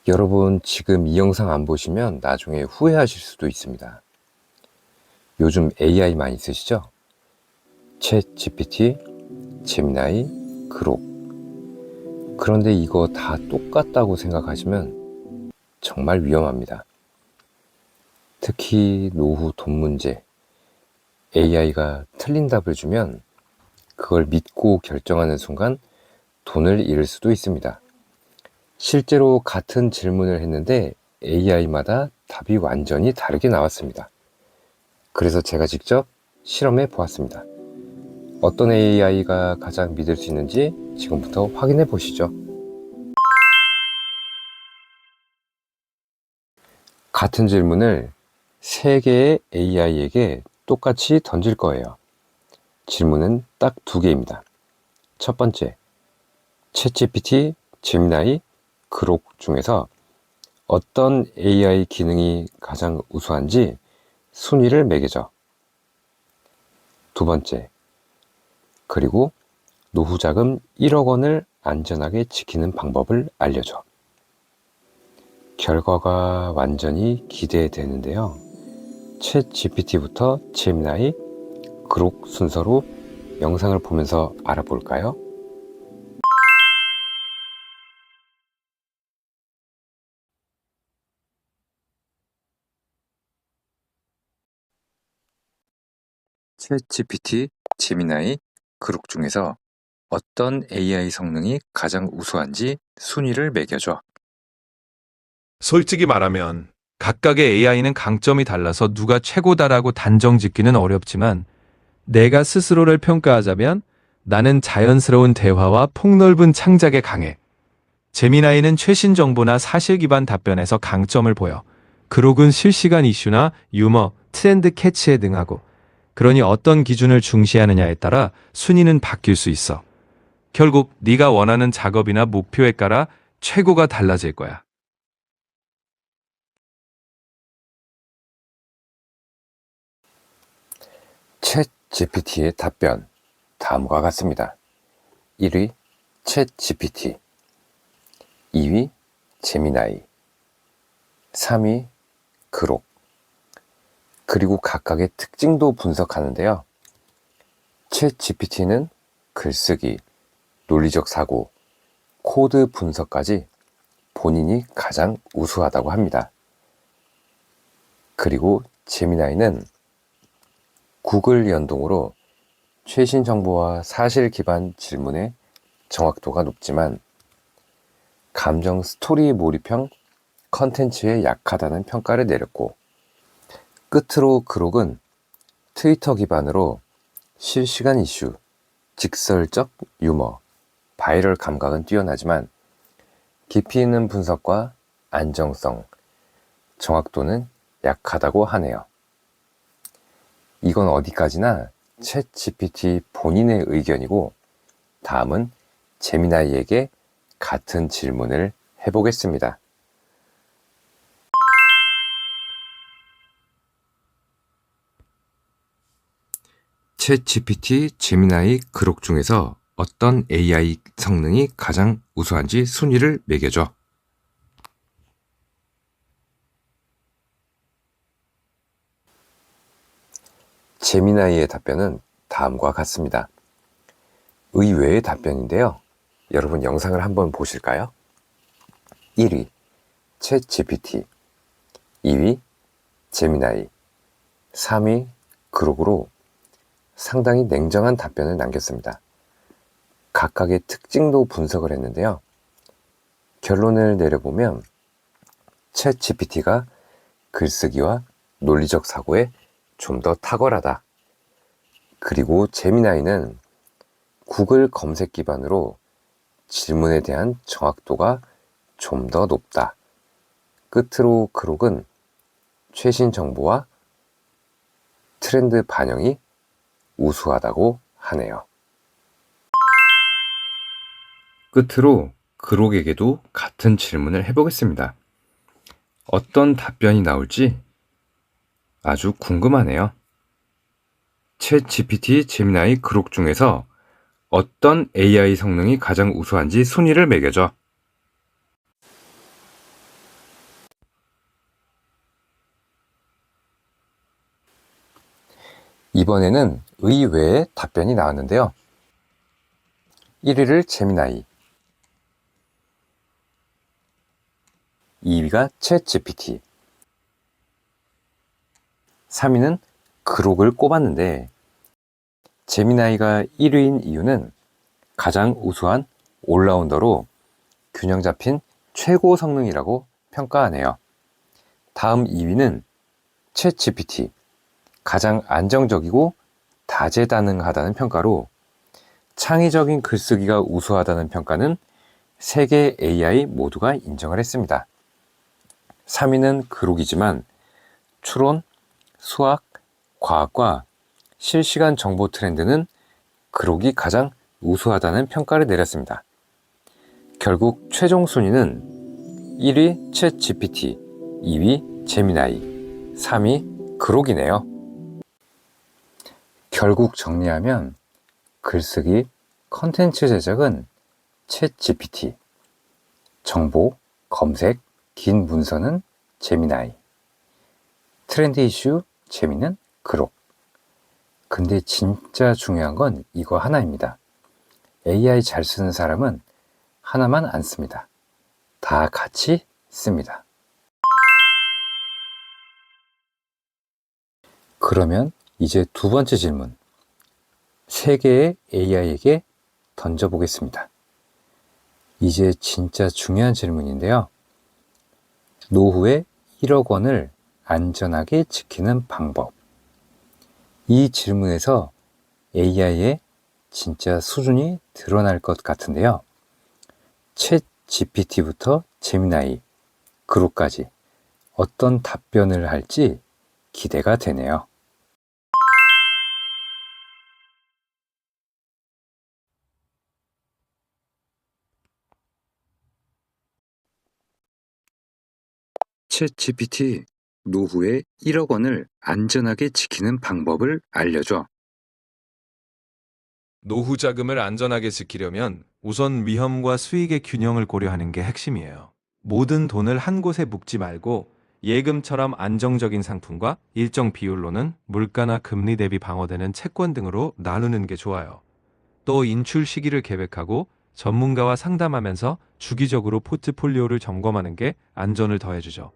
여러분 지금 이 영상 안 보시면 나중에 후회하실 수도 있습니다. 요즘 AI 많이 쓰시죠? 챗 GPT, 제미나이, 그록. 그런데 이거 다 똑같다고 생각하시면 정말 위험합니다. 특히 노후 돈 문제, AI가 틀린 답을 주면 그걸 믿고 결정하는 순간 돈을 잃을 수도 있습니다. 실제로 같은 질문을 했는데 AI마다 답이 완전히 다르게 나왔습니다. 그래서 제가 직접 실험해 보았습니다. 어떤 AI가 가장 믿을 수 있는지 지금부터 확인해 보시죠. 같은 질문을 3개의 AI에게 똑같이 던질 거예요. 질문은 딱 2개입니다. 첫 번째, 챗GPT, 제미나이, 그록 중에서 어떤 AI 기능이 가장 우수한지 순위를 매겨줘. 두 번째, 그리고 노후 자금 1억 원을 안전하게 지키는 방법을 알려줘. 결과가 완전히 기대되는데요. 챗 GPT부터 제미나이, 그록 순서로 영상을 보면서 알아볼까요? 챗 GPT, 제미나이, 그록 중에서 어떤 AI 성능이 가장 우수한지 순위를 매겨줘. 솔직히 말하면 각각의 AI는 강점이 달라서 누가 최고다라고 단정 짓기는 어렵지만 내가 스스로를 평가하자면 나는 자연스러운 대화와 폭넓은 창작에 강해. 제미나이는 최신 정보나 사실 기반 답변에서 강점을 보여. 그록은 실시간 이슈나 유머, 트렌드 캐치에 능하고. 그러니 어떤 기준을 중시하느냐에 따라 순위는 바뀔 수 있어. 결국 네가 원하는 작업이나 목표에 따라 최고가 달라질 거야. 챗 GPT의 답변 다음과 같습니다. 1위 챗 GPT, 2위 제미나이, 3위 그록. 그리고 각각의 특징도 분석하는데요. 챗 GPT는 글쓰기, 논리적 사고, 코드 분석까지 본인이 가장 우수하다고 합니다. 그리고 제미나이는 구글 연동으로 최신 정보와 사실 기반 질문의 정확도가 높지만 감정 스토리 몰입형 컨텐츠에 약하다는 평가를 내렸고, 끝으로 그록은 트위터 기반으로 실시간 이슈, 직설적 유머, 바이럴 감각은 뛰어나지만 깊이 있는 분석과 안정성, 정확도는 약하다고 하네요. 이건 어디까지나 챗 GPT 본인의 의견이고, 다음은 제미나이에게 같은 질문을 해보겠습니다. 챗 GPT, 제미나이, 그록 중에서 어떤 AI 성능이 가장 우수한지 순위를 매겨줘. 제미나이의 답변은 다음과 같습니다. 의외의 답변인데요. 여러분 영상을 한번 보실까요? 1위 챗 GPT, 2위 제미나이, 3위 그록으로 상당히 냉정한 답변을 남겼습니다. 각각의 특징도 분석을 했는데요. 결론을 내려보면 챗 GPT가 글쓰기와 논리적 사고에 좀 더 탁월하다. 그리고 제미나이는 구글 검색 기반으로 질문에 대한 정확도가 좀 더 높다. 끝으로 그록은 최신 정보와 트렌드 반영이 우수하다고 하네요. 끝으로 그록에게도 같은 질문을 해보겠습니다. 어떤 답변이 나올지 아주 궁금하네요. 챗 GPT, 제미나이, 그록 중에서 어떤 AI 성능이 가장 우수한지 순위를 매겨줘. 이번에는 의외의 답변이 나왔는데요. 1위를 제미나이, 2위가 챗GPT, 3위는 그록을 꼽았는데 제미나이가 1위인 이유는 가장 우수한 올라운더로 균형 잡힌 최고 성능이라고 평가하네요. 다음 2위는 챗GPT, 가장 안정적이고 다재다능하다는 평가로 창의적인 글쓰기가 우수하다는 평가는 세 개의 AI 모두가 인정을 했습니다. 3위는 그록이지만 추론, 수학, 과학과 실시간 정보 트렌드는 그록이 가장 우수하다는 평가를 내렸습니다. 결국 최종 순위는 1위 챗GPT, 2위 제미나이, 3위 그록이네요. 결국 정리하면 글쓰기, 컨텐츠 제작은 챗GPT, 정보, 검색, 긴 문서는 제미나이, 트렌드 이슈, 재미는 그록. 근데 진짜 중요한 건 이거 하나입니다. AI 잘 쓰는 사람은 하나만 안 씁니다. 다 같이 씁니다. 그러면 이제 두 번째 질문. 세 개의 AI에게 던져보겠습니다. 이제 진짜 중요한 질문인데요. 노후에 1억 원을 안전하게 지키는 방법. 이 질문에서 AI의 진짜 수준이 드러날 것 같은데요. 챗 GPT부터 제미나이, 그록까지 어떤 답변을 할지 기대가 되네요. 챗 GPT, 노후에 1억 원을 안전하게 지키는 방법을 알려줘. 노후 자금을 안전하게 지키려면 우선 위험과 수익의 균형을 고려하는 게 핵심이에요. 모든 돈을 한 곳에 묵지 말고 예금처럼 안정적인 상품과 일정 비율로는 물가나 금리 대비 방어되는 채권 등으로 나누는 게 좋아요. 또 인출 시기를 계획하고 전문가와 상담하면서 주기적으로 포트폴리오를 점검하는 게 안전을 더해주죠.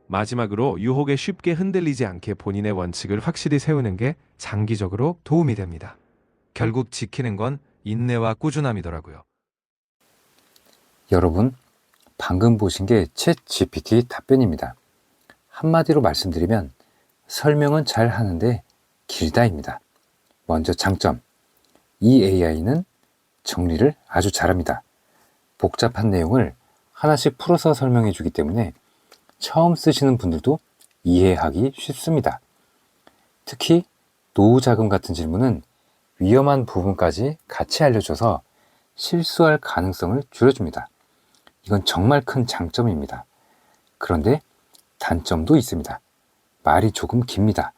마지막으로 유혹에 쉽게 흔들리지 않게 본인의 원칙을 확실히 세우는 게 장기적으로 도움이 됩니다. 결국 지키는 건 인내와 꾸준함이더라고요. 여러분, 방금 보신 게 챗 GPT 답변입니다. 한마디로 말씀드리면 설명은 잘 하는데 길다입니다. 먼저 장점. 이 AI는 정리를 아주 잘합니다. 복잡한 내용을 하나씩 풀어서 설명해 주기 때문에 처음 쓰시는 분들도 이해하기 쉽습니다. 특히 노후 자금 같은 질문은 위험한 부분까지 같이 알려줘서 실수할 가능성을 줄여줍니다. 이건 정말 큰 장점입니다. 그런데 단점도 있습니다. 말이 조금 깁니다.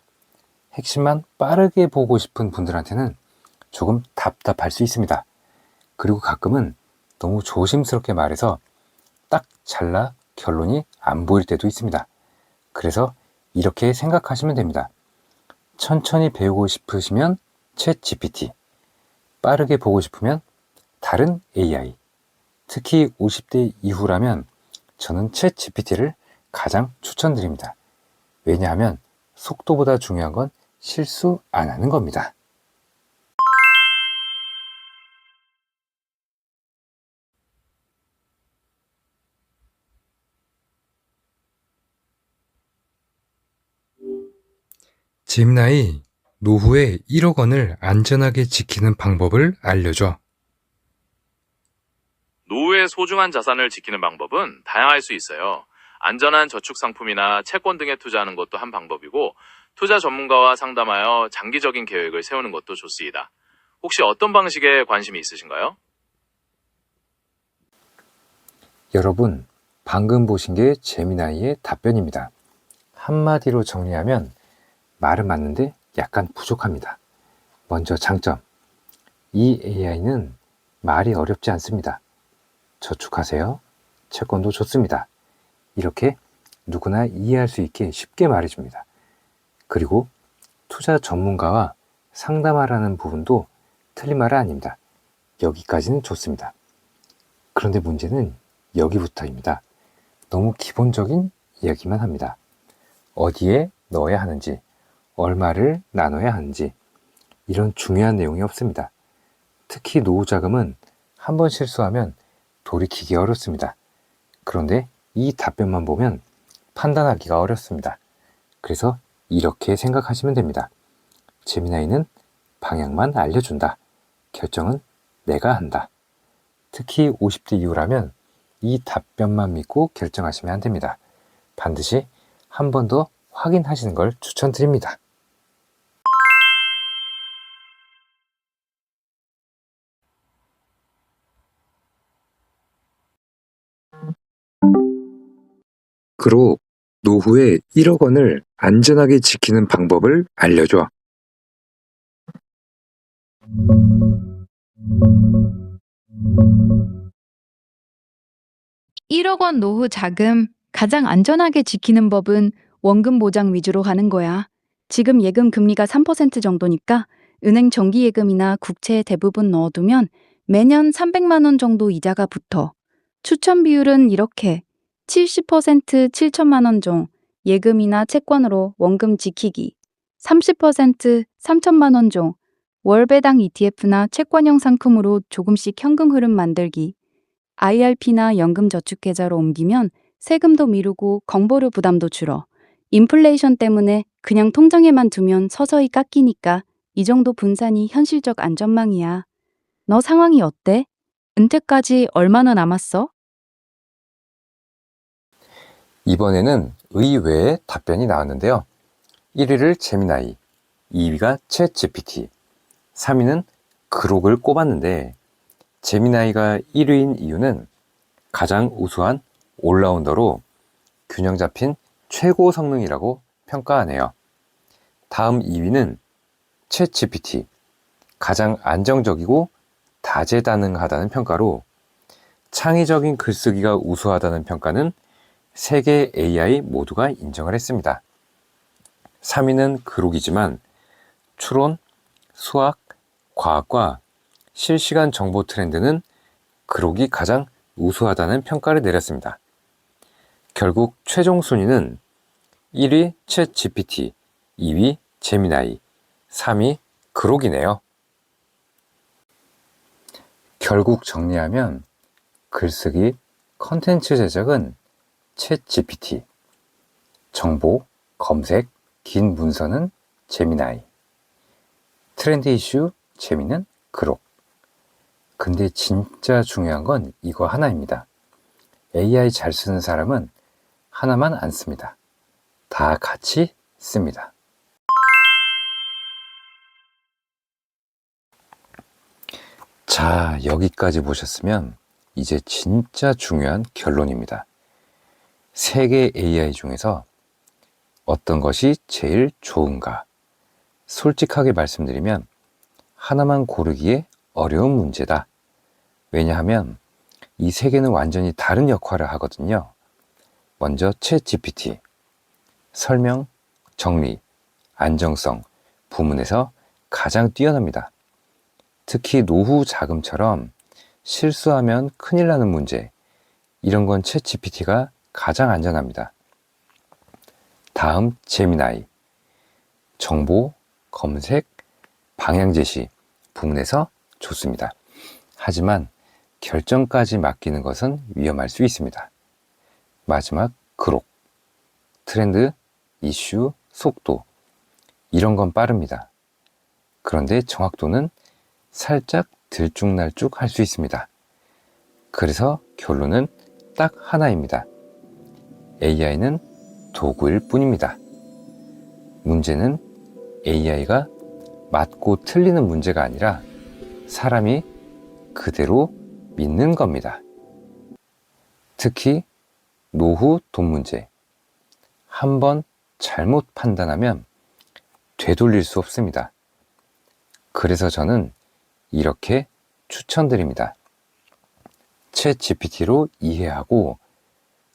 핵심만 빠르게 보고 싶은 분들한테는 조금 답답할 수 있습니다. 그리고 가끔은 너무 조심스럽게 말해서 딱 잘라 결론이 안 보일 때도 있습니다. 그래서 이렇게 생각하시면 됩니다. 천천히 배우고 싶으시면 챗 GPT, 빠르게 보고 싶으면 다른 AI, 특히 50대 이후라면 저는 챗 GPT를 가장 추천드립니다. 왜냐하면 속도보다 중요한 건 실수 안 하는 겁니다. 제미나이, 노후에 1억 원을 안전하게 지키는 방법을 알려줘. 노후의 소중한 자산을 지키는 방법은 다양할 수 있어요. 안전한 저축 상품이나 채권 등에 투자하는 것도 한 방법이고, 투자 전문가와 상담하여 장기적인 계획을 세우는 것도 좋습니다. 혹시 어떤 방식에 관심이 있으신가요? 여러분, 방금 보신 게 제미나이의 답변입니다. 한마디로 정리하면 말은 맞는데 약간 부족합니다. 먼저 장점. 이 AI는 말이 어렵지 않습니다. 저축하세요. 채권도 좋습니다. 이렇게 누구나 이해할 수 있게 쉽게 말해줍니다. 그리고 투자 전문가와 상담하라는 부분도 틀린 말은 아닙니다. 여기까지는 좋습니다. 그런데 문제는 여기부터입니다. 너무 기본적인 이야기만 합니다. 어디에 넣어야 하는지, 얼마를 나눠야 하는지 이런 중요한 내용이 없습니다. 특히 노후자금은 한 번 실수하면 돌이키기 어렵습니다. 그런데 이 답변만 보면 판단하기가 어렵습니다. 그래서 이렇게 생각하시면 됩니다. 제미나이는 방향만 알려준다. 결정은 내가 한다. 특히 50대 이후라면 이 답변만 믿고 결정하시면 안 됩니다. 반드시 한 번 더 확인하시는 걸 추천드립니다. 그로 노후에 1억 원을 안전하게 지키는 방법을 알려줘. 1억 원 노후 자금 가장 안전하게 지키는 법은 원금 보장 위주로 가는 거야. 지금 예금 금리가 3% 정도니까 은행 정기 예금이나 국채에 대부분 넣어두면 매년 300만 원 정도 이자가 붙어. 추천 비율은 이렇게 70% 7천만 원 종 예금이나 채권으로 원금 지키기, 30% 3천만 원 종 월배당 ETF나 채권형 상품으로 조금씩 현금 흐름 만들기, IRP나 연금저축계좌로 옮기면 세금도 미루고 건보료 부담도 줄어. 인플레이션 때문에 그냥 통장에만 두면 서서히 깎이니까 이 정도 분산이 현실적 안전망이야. 너 상황이 어때? 은퇴까지 얼마나 남았어? 이번에는 의외의 답변이 나왔는데요. 1위를 제미나이, 2위가 챗 GPT, 3위는 그록을 꼽았는데 제미나이가 1위인 이유는 가장 우수한 올라운더로 균형 잡힌 최고 성능이라고 평가하네요. 다음 2위는 챗 GPT, 가장 안정적이고 다재다능하다는 평가로 창의적인 글쓰기가 우수하다는 평가는 세계 AI 모두가 인정을 했습니다. 3위는 그록이지만 추론, 수학, 과학과 실시간 정보 트렌드는 그록이 가장 우수하다는 평가를 내렸습니다. 결국 최종 순위는 1위 챗 GPT, 2위 제미나이, 3위 그록이네요. 결국 정리하면 글쓰기, 컨텐츠 제작은 챗 GPT, 정보, 검색, 긴 문서는 제미나이, 트렌드 이슈, 재미는 그록. 근데 진짜 중요한 건 이거 하나입니다. AI 잘 쓰는 사람은 하나만 안 씁니다. 다 같이 씁니다. 자, 여기까지 보셨으면 이제 진짜 중요한 결론입니다. 세계 AI 중에서 어떤 것이 제일 좋은가? 솔직하게 말씀드리면 하나만 고르기에 어려운 문제다. 왜냐하면 이 세 개는 완전히 다른 역할을 하거든요. 먼저 챗 GPT, 설명, 정리, 안정성, 부문에서 가장 뛰어납니다. 특히 노후 자금처럼 실수하면 큰일 나는 문제, 이런 건 챗 GPT가 가장 안전합니다. 다음 제미나이, 정보, 검색, 방향 제시, 부문에서 좋습니다. 하지만 결정까지 맡기는 것은 위험할 수 있습니다. 마지막 그록, 트렌드, 이슈, 속도, 이런 건 빠릅니다. 그런데 정확도는 살짝 들쭉날쭉 할 수 있습니다. 그래서 결론은 딱 하나입니다. AI는 도구일 뿐입니다. 문제는 AI가 맞고 틀리는 문제가 아니라 사람이 그대로 믿는 겁니다. 특히 노후 돈 문제. 한번 잘못 판단하면 되돌릴 수 없습니다. 그래서 저는 이렇게 추천드립니다. 챗 GPT로 이해하고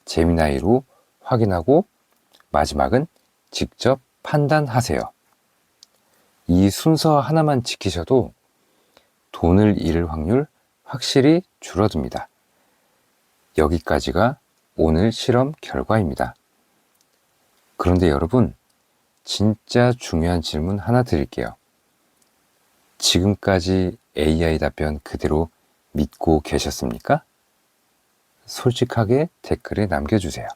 제미나이로 확인하고 마지막은 직접 판단하세요. 이 순서 하나만 지키셔도 돈을 잃을 확률 확실히 줄어듭니다. 여기까지가 오늘 실험 결과입니다. 그런데 여러분, 진짜 중요한 질문 하나 드릴게요. 지금까지 AI 답변 그대로 믿고 계셨습니까? 솔직하게 댓글에 남겨주세요.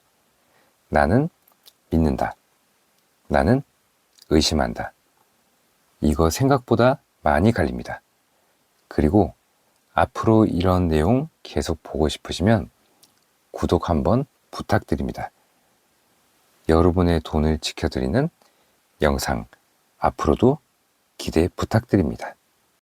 나는 믿는다. 나는 의심한다. 이거 생각보다 많이 갈립니다. 그리고 앞으로 이런 내용 계속 보고 싶으시면 구독 한번 부탁드립니다. 여러분의 돈을 지켜드리는 영상 앞으로도 기대 부탁드립니다.